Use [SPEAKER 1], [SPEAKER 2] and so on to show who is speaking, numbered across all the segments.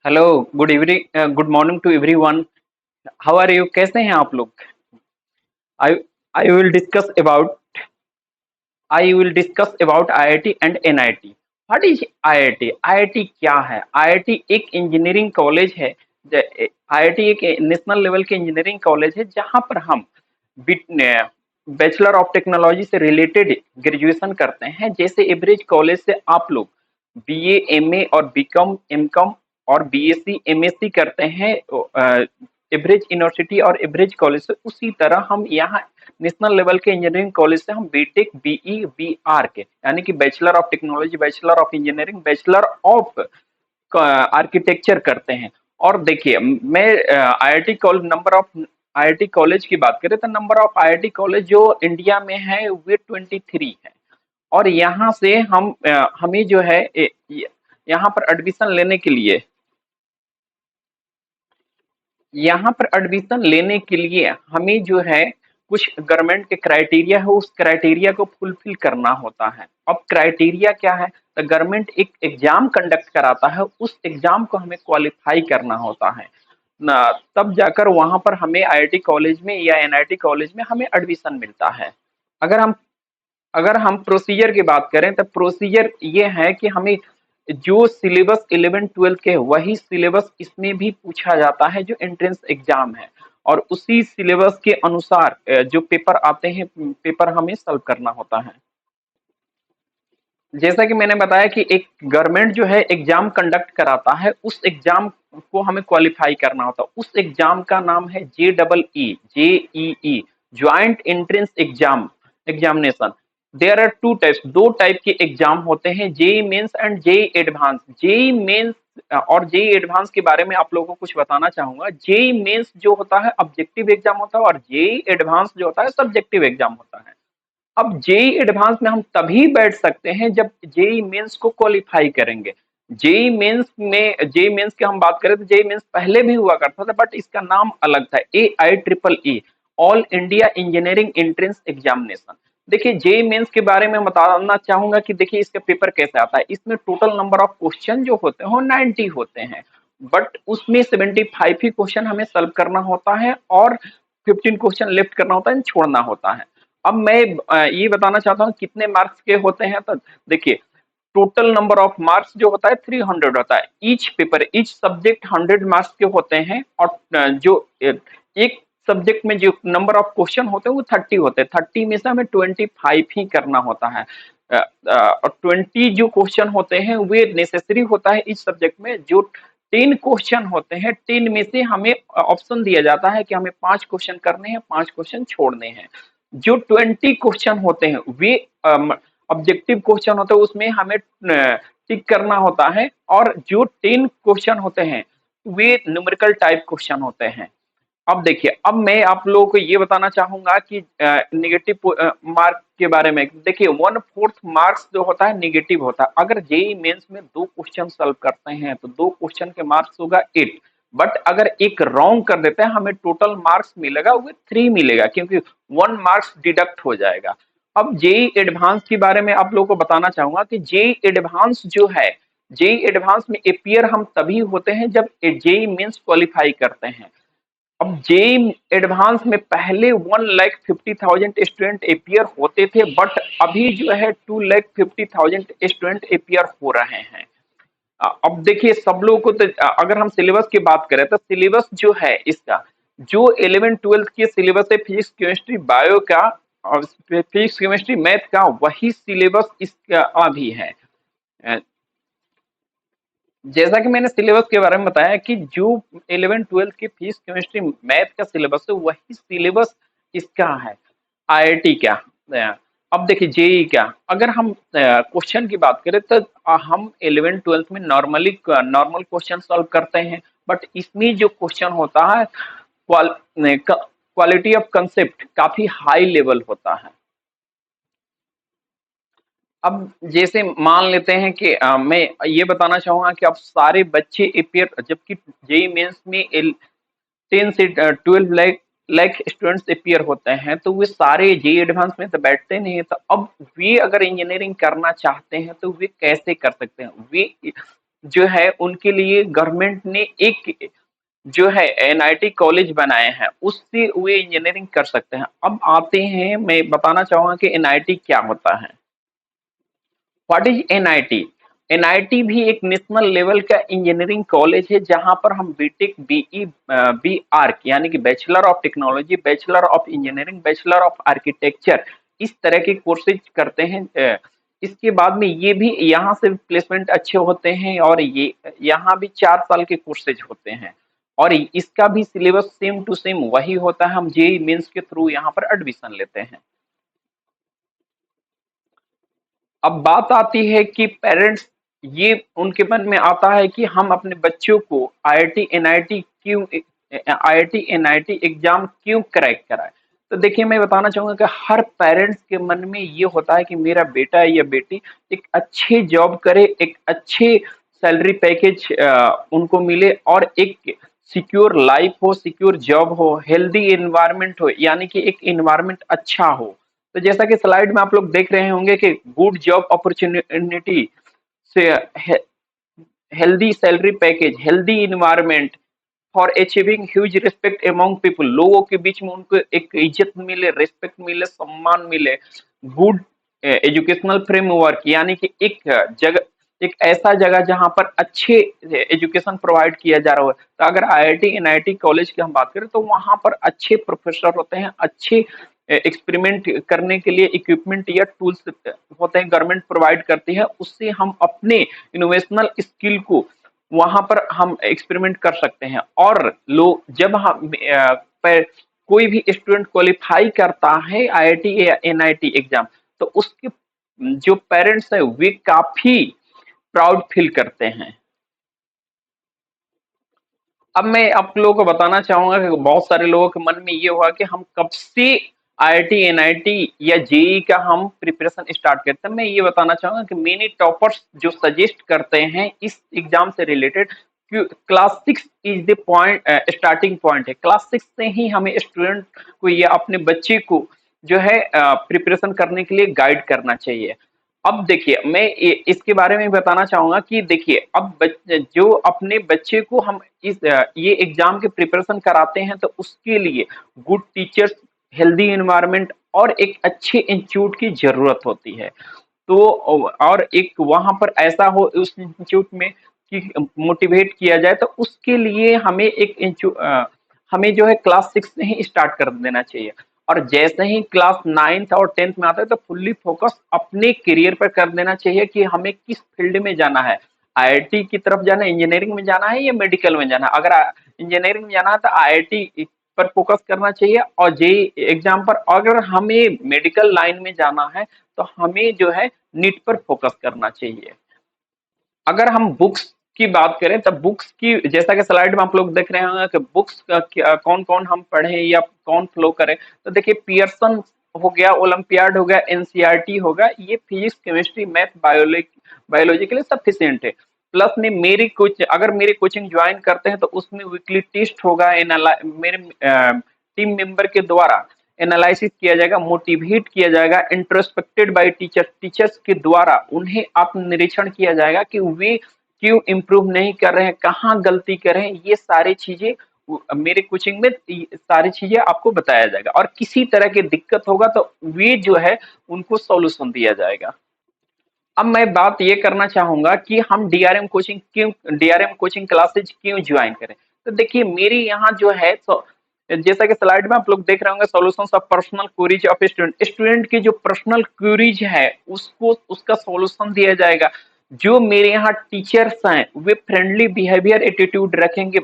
[SPEAKER 1] Hello. Good evening, good morning to everyone. How are you? कैसे हैं आप लोग? I I will discuss about I will discuss about IIT and NIT. What is IIT? IIT क्या है? IIT एक engineering college है। IIT एक national level के इंजीनियरिंग कॉलेज है जहां पर हम बैचलर ऑफ टेक्नोलॉजी से रिलेटेड ग्रेजुएशन करते हैं। जैसे एवरेज कॉलेज से आप लोग बीए, एमए और बीकॉम, एमकॉम और बीएससी, एमएससी करते हैं एवरेज यूनिवर्सिटी और एवरेज कॉलेज से, उसी तरह हम यहाँ नेशनल लेवल के इंजीनियरिंग कॉलेज से हम बीटेक, बीई, बीआर के यानी कि bachelor of technology, bachelor of engineering, bachelor of architecture करते हैं। और देखिए, मैं IIT college number of IIT college की बात करें तो नंबर ऑफ आईआईटी कॉलेज जो इंडिया में है वे 23 है। और यहाँ से हमें जो है यहाँ पर एडमिशन लेने के लिए हमें जो है कुछ गवर्नमेंट के क्राइटेरिया है, उस क्राइटेरिया को फुलफिल करना होता है। अब क्राइटेरिया क्या है? तो गवर्नमेंट एक एग्जाम कंडक्ट कराता है, उस एग्जाम को हमें क्वालिफाई करना होता है ना, तब जाकर वहां पर हमें आईआईटी कॉलेज में या एनआईटी कॉलेज में हमें एडमिशन मिलता है। अगर हम अगर हम प्रोसीजर की बात करें तो प्रोसीजर ये है कि हमें जो सिलेबस 11-12 के वही सिलेबस इसमें भी पूछा जाता है जो एंट्रेंस एग्जाम है, और उसी सिलेबस के अनुसार जो पेपर आते हैं, पेपर हमें सॉल्व करना होता है। जैसा कि मैंने बताया कि एक गवर्नमेंट जो है एग्जाम कंडक्ट कराता है, उस एग्जाम को हमें क्वालिफाई करना होता है। उस एग्जाम का नाम है JEE, joint entrance examination. There are two types, दो टाइप के एग्जाम होते हैं, JEE mains and JEE advance. JEE mains और जेई एडवांस के बारे में आप लोगों को कुछ बताना चाहूंगा। जेई मेंस जो होता है ऑब्जेक्टिव एग्जाम होता है, और जेई एडवांस जो होता है सब्जेक्टिव एग्जाम होता है। अब जेई एडवांस में हम तभी बैठ सकते हैं जब जेई मेंस को क्वालिफाई करेंगे। जेई मेंस की हम बात करें तो जेई मेंस पहले भी हुआ करता था, बट इसका नाम अलग था, AIEEE, all India engineering entrance examination. देखिए, जेई मेंस के बारे में बताना चाहूंगा कि देखिए इसका पेपर कैसे आता है। इसमें टोटल नंबर ऑफ क्वेश्चन जो होते हैं वो 90 होते हैं, बट उसमें 75 ही क्वेश्चन हमें सॉल्व करना होता है और 15 क्वेश्चन लेफ्ट करना होता है, छोड़ना होता है। अब मैं ये बताना चाहता हूँ कितने मार्क्स के होते हैं। तो देखिए, टोटल नंबर ऑफ मार्क्स जो होता है 300 होता है। Each paper, each subject 100 marks के होते हैं, और जो एक सब्जेक्ट में जो नंबर ऑफ क्वेश्चन होते हैं वो 30 होते हैं। 30 में से हमें 25 ही करना होता है। और 20 जो क्वेश्चन होते हैं वे नेसेसरी होता है इस सब्जेक्ट में। जो 10 क्वेश्चन होते हैं, 10 में से हमें ऑप्शन दिया जाता है कि हमें 5 क्वेश्चन करने हैं, 5 क्वेश्चन छोड़ने हैं। जो 20 क्वेश्चन होते हैं वे ऑब्जेक्टिव क्वेश्चन होते हैं, उसमें हमें टिक करना होता है। और जो 10 क्वेश्चन होते हैं वे न्यूमेरिकल टाइप क्वेश्चन होते हैं। अब देखिए, अब मैं आप लोगों को ये बताना चाहूंगा कि नेगेटिव मार्क के बारे में। देखिए, 1/4 मार्क्स जो होता है नेगेटिव होता है। अगर जेई मेंस में 2 क्वेश्चन सॉल्व करते हैं तो 2 क्वेश्चन के मार्क्स होगा 8, बट अगर एक रॉन्ग कर देते हैं हमें टोटल मार्क्स मिलेगा वो 3 मिलेगा, क्योंकि 1 मार्क्स डिडक्ट हो जाएगा। अब जेई एडवांस के बारे में आप लोगों को बताना चाहूंगा कि जेई एडवांस जो है, जेई एडवांस में अपियर हम तभी होते हैं जब जेई मेंस क्वालिफाई करते हैं। अब जेई एडवांस में पहले 1,50,000 स्टूडेंट अपियर होते थे, बट अभी जो है 2,50,000 स्टूडेंट अपियर हो रहे हैं। अब देखिए, सब लोगों को तो अगर हम सिलेबस की बात करें तो सिलेबस जो है इसका, जो 11-12 के सिलेबस है फिजिक्स, केमिस्ट्री, बायो का, और फिजिक्स, केमिस्ट्री, मैथ का, वही सिलेबस इसका भी है। जैसा कि मैंने सिलेबस के बारे में बताया कि जो 11-12 की फिजिक्स, केमिस्ट्री, मैथ का सिलेबस है वही सिलेबस इसका है आईआईटी का। अब देखिए, जेई क्या, अगर हम क्वेश्चन की बात करें तो हम 11-12 में नॉर्मल क्वेश्चन सॉल्व करते हैं, बट इसमें जो क्वेश्चन होता है क्वालिटी ऑफ कंसेप्ट काफी हाई लेवल होता है। अब जैसे मान लेते हैं कि मैं ये बताना चाहूंगा कि अब सारे बच्चे अपियर, जबकि जेई मेंस में 10 से 12 लाख स्टूडेंट्स अपियर होते हैं, तो वे सारे जेई एडवांस में तो बैठते नहीं है। तो अब वे अगर इंजीनियरिंग करना चाहते हैं तो वे कैसे कर सकते हैं? वे जो है उनके लिए गवर्नमेंट ने एक जो है एनआईटी कॉलेज बनाए हैं, उससे वे इंजीनियरिंग कर सकते हैं। अब आते हैं, मैं बताना चाहूंगा कि एनआईटी क्या होता है। What is NIT? एनआईटी भी एक नेशनल लेवल का इंजीनियरिंग कॉलेज है जहां पर हम बीटेक, बीई, बीआर्क यानी कि bachelor of technology, bachelor of engineering, bachelor of architecture, इस तरह के कोर्सेज करते हैं। इसके बाद में ये भी यहाँ से प्लेसमेंट अच्छे होते हैं, और ये यहाँ भी 4 साल के कोर्सेज होते हैं, और इसका भी सिलेबस सेम टू सेम वही होता है। हम जेई मेंस के थ्रू यहाँ पर एडमिशन लेते हैं। अब बात आती है कि पेरेंट्स, ये उनके मन में आता है कि हम अपने बच्चों को आईआईटी एनआईटी एग्जाम क्यों क्रैक कराए। तो देखिए, मैं बताना चाहूंगा कि हर पेरेंट्स के मन में ये होता है कि मेरा बेटा या बेटी एक अच्छी जॉब करे, एक अच्छे सैलरी पैकेज उनको मिले, और एक सिक्योर लाइफ हो, सिक्योर जॉब हो, हेल्दी एनवायरनमेंट हो, यानी कि एक एनवायरनमेंट अच्छा हो। तो जैसा कि स्लाइड में आप लोग देख रहे होंगे कि गुड जॉब अपॉर्चुनिटी से healthy salary package, healthy environment for achieving huge respect among people, लोगों के बीच में उनको एक इज्जत मिले, रिस्पेक्ट मिले, सम्मान मिले। गुड एजुकेशनल फ्रेमवर्क, यानी कि एक जगह, एक ऐसा जगह जहां पर अच्छे एजुकेशन प्रोवाइड किया जा रहा हो। तो अगर आईआईटी एनआईटी कॉलेज की हम बात करें तो वहां पर अच्छे प्रोफेसर होते हैं, अच्छे एक्सपेरिमेंट करने के लिए इक्विपमेंट या टूल्स होते हैं, गवर्नमेंट प्रोवाइड करती है। उससे हम अपने इनोवेशनल स्किल को वहां पर हम एक्सपेरिमेंट कर सकते हैं। और लोग जब हम कोई भी स्टूडेंट क्वालिफाई करता है आईआईटी या एनआईटी एग्जाम, तो उसके जो पेरेंट्स है वे काफी प्राउड फील करते हैं। अब मैं आप लोगों को बताना चाहूंगा कि बहुत सारे लोगों के मन में ये हुआ कि हम कब से आईआईटी एनआईटी या जेई का हम प्रिपरेशन स्टार्ट करते हैं। मैं ये बताना चाहूंगा कि मेनी टॉपर्स जो सजेस्ट करते हैं इस एग्जाम से related, class 6 is the point, starting point है। क्लास 6 से ही हमें स्टूडेंट को या अपने बच्चे को जो है प्रिपरेशन करने के लिए गाइड करना चाहिए। अब देखिए, मैं इसके बारे में बताना चाहूंगा कि देखिए, अब जो अपने बच्चे को हम ये एग्जाम के प्रिपरेशन कराते हैं, तो उसके लिए गुड टीचर्स, हेल्दी एनवायरनमेंट और एक अच्छे इंस्टीट्यूट की जरूरत होती है। तो और एक वहां पर ऐसा हो उस इंस्टीट्यूट में कि मोटिवेट किया जाए, तो उसके लिए हमें हमें जो है क्लास 6 से ही स्टार्ट कर देना चाहिए। और जैसे ही क्लास 9th और 10th में आता है तो फुल्ली फोकस अपने करियर पर कर देना चाहिए कि हमें किस फील्ड में जाना है। आईआईटी की तरफ जाना है, इंजीनियरिंग में जाना है या मेडिकल में जाना है। अगर इंजीनियरिंग में जाना है तो आईआईटी पर फोकस करना चाहिए, और जेई एग्जाम पर। अगर हमें मेडिकल लाइन में जाना है तो हमें जो है नीट पर फोकस करना चाहिए। अगर हम बुक्स की बात करें, तब बुक्स की, जैसा कि स्लाइड में आप लोग देख रहे होंगे कि बुक्स कौन कौन हम पढ़ें या कौन फ्लो करें। तो देखिए, पियर्सन हो गया, ओलंपियाड हो गया, एनसीईआरटी होगा, ये फिजिक्स, केमिस्ट्री, मैथ, बायोलॉजी के लिए सफिशियंट है। प्लस में मेरी कुछ, अगर मेरी कोचिंग ज्वाइन करते हैं तो उसमें वीकली टेस्ट होगा, मेरे टीम मेंबर के द्वारा एनालिसिस किया जाएगा, मोटिवेट किया जाएगा, इंट्रोस्पेक्टेड बाय टीचर्स, टीचर्स के द्वारा उन्हें आत्मनिरीक्षण किया जाएगा कि वे क्यों इम्प्रूव नहीं कर रहे हैं, कहाँ गलती कर रहे हैं। ये सारी चीजें मेरे कोचिंग में सारी चीजें आपको बताया जाएगा, और किसी तरह की दिक्कत होगा तो वे जो है उनको सॉल्यूशन दिया जाएगा। अब मैं बात ये करना चाहूंगा कि हम डीआरएम कोचिंग क्लासेज क्यों ज्वाइन करें। तो देखिए, मेरी यहाँ जो है, जैसा कि स्लाइड में आप लोग देख रहे होंगे, solutions of personal queries of student, student की जो पर्सनल क्वेरीज है उसको, उसका सॉल्यूशन दिया जाएगा। जो मेरे यहाँ टीचर्स हैं वे फ्रेंडली बिहेवियर एटीट्यूड रखेंगे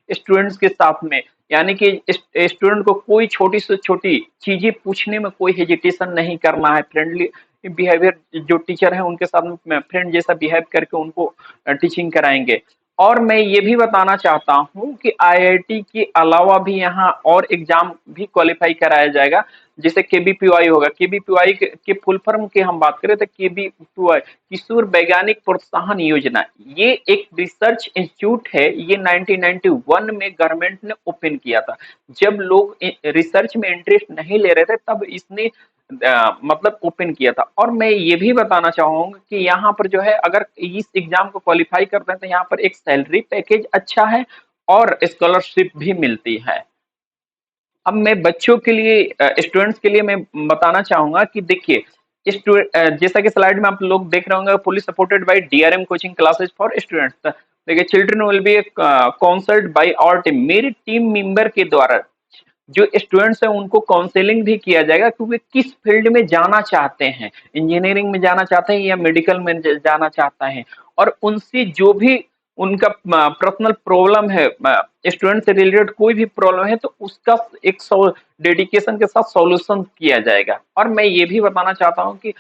[SPEAKER 1] स्टूडेंट्स के साथ में, यानी कि स्टूडेंट को कोई छोटी से छोटी चीजें पूछने में कोई हेजिटेशन नहीं करना है। फ्रेंडली बिहेवियर, जो टीचर है उनके साथ में फ्रेंड जैसा बिहेव करके उनको टीचिंग कराएंगे। और मैं ये भी बताना चाहता हूँ कि आईआईटी के अलावा भी यहाँ और एग्जाम भी क्वालिफाई कराया जाएगा, जैसे केबीपीवाई होगा। केबीपीवाई के फुल फॉर्म की हम बात करें तो केबीपीवाई, किशोर वैज्ञानिक प्रोत्साहन योजना, ये एक रिसर्च इंस्टीट्यूट है। ये 1991 में गवर्नमेंट ने ओपन किया था। जब लोग रिसर्च में इंटरेस्ट नहीं ले रहे थे, तब इसने मतलब ओपन किया था। और मैं ये भी बताना चाहूँगा कि यहाँ पर जो है अगर इस एग्ज़ाम को क्वालीफाई करते हैं तो यहाँ पर एक सैलरी पैकेज अच्छा है और स्कॉलरशिप भी मिलती है। अब मैं बच्चों के लिए स्टूडेंट्स के लिए मैं बताना चाहूँगा कि देखिए जैसा कि स्लाइड में आप लोग देख रहे होंगे, fully supported by DRM coaching classes for students. देखिए, children will be counselled by our team, मेरी टीम मेंबर के द्वारा जो स्टूडेंट्स हैं उनको काउंसलिंग भी किया जाएगा कि वे किस फील्ड में जाना चाहते हैं, इंजीनियरिंग में जाना चाहते हैं या मेडिकल में जाना चाहता है। और उनसे जो भी उनका पर्सनल प्रॉब्लम है, स्टूडेंट से रिलेटेड कोई भी प्रॉब्लम है, तो उसका एक डेडिकेशन के साथ सॉल्यूशन किया जाएगा। और मैं ये भी बताना चाहता हूँ कि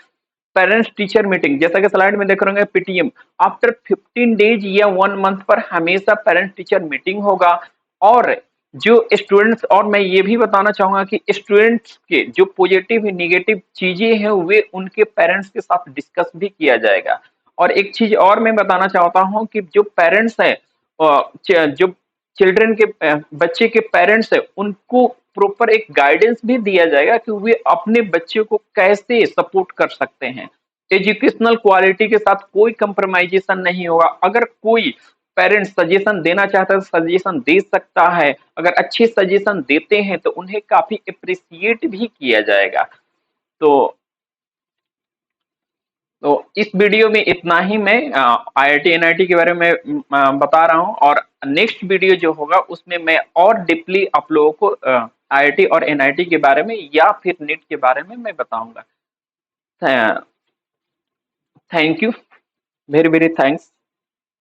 [SPEAKER 1] पेरेंट्स टीचर मीटिंग, जैसा कि स्लाइड में देख रहे होंगे, पीटीएम आफ्टर 15 डेज या 1 मंथ पर हमेशा पेरेंट्स टीचर मीटिंग होगा। और जो स्टूडेंट्स, और मैं ये भी बताना चाहूंगा कि स्टूडेंट्स के जो पॉजिटिव नेगेटिव चीजें हैं वे उनके पेरेंट्स के साथ डिस्कस भी किया जाएगा। और एक चीज और मैं बताना चाहता हूँ कि जो पेरेंट्स हैं, जो चिल्ड्रन के बच्चे के पेरेंट्स है, उनको प्रॉपर एक गाइडेंस भी दिया जाएगा कि वे अपने बच्चे को कैसे सपोर्ट कर सकते हैं। एजुकेशनल क्वालिटी के साथ कोई कंप्रोमाइजेशन नहीं होगा। अगर कोई पेरेंट्स सजेशन देना चाहता है तो सजेशन दे सकता है। अगर अच्छे सजेशन देते हैं तो उन्हें काफी अप्रिसिएट भी किया जाएगा। तो तो इस वीडियो में इतना ही। मैं आईआईटी एनआईटी के बारे में बता रहा हूँ, और नेक्स्ट वीडियो जो होगा उसमें मैं और डीपली आप लोगों को आईआईटी और एनआईटी के बारे में या फिर नीट के बारे में मैं बताऊंगा। Thank you, very very thanks.